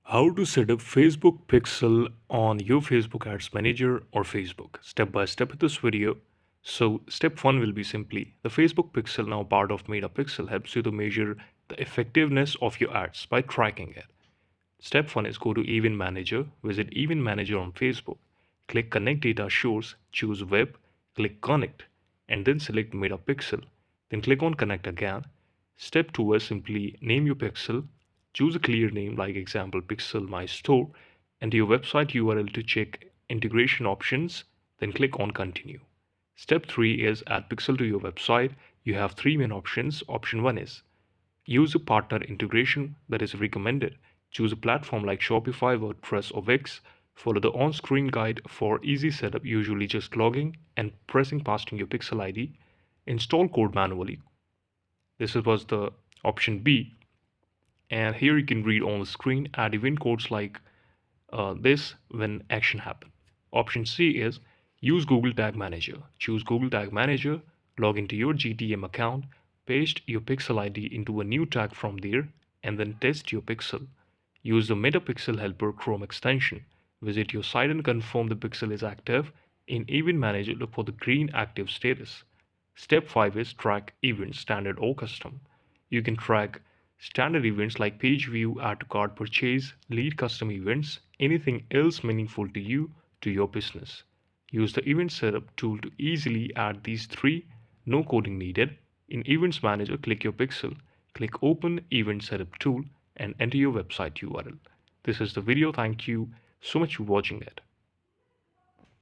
How to set up Facebook Pixel on your Facebook Ads Manager or Facebook. Step by step in this video. So step 1 will be simply the Facebook Pixel, now part of Meta Pixel, helps you to measure the effectiveness of your ads by tracking it. Step 1 is go to Event Manager, visit Event Manager on Facebook, click Connect Data Source, choose Web, click Connect, and then select Meta Pixel. Then click on Connect again. Step 2 is simply name your pixel, choose a clear name like example Pixel My Store, enter your website URL to check integration options, then click on Continue. Step 3 is add pixel to your website. You have three main options. Option 1 is use a partner integration that is recommended. Choose a platform like Shopify, WordPress, or Wix. Follow the on-screen guide for easy setup, usually just logging and pressing pasting your pixel ID. Install code manually. This was the option B. And here you can read on the screen, add event codes like this when action happen. Option C is use Google Tag Manager. Choose Google Tag Manager, log into your GTM account, paste your pixel ID into a new tag from there, and then test your pixel. Use the MetaPixel Helper Chrome extension. Visit your site and confirm the pixel is active. In Event Manager, look for the green active status. Step 5 is track events, standard or custom. You can track standard events like page view, add to cart purchase, lead custom events, anything else meaningful to you, to your business. Use the event setup tool to easily add these three, no coding needed. In Events Manager, click your pixel, click Open Event Setup tool, and enter your website URL. This is the video. Thank you so much for watching it.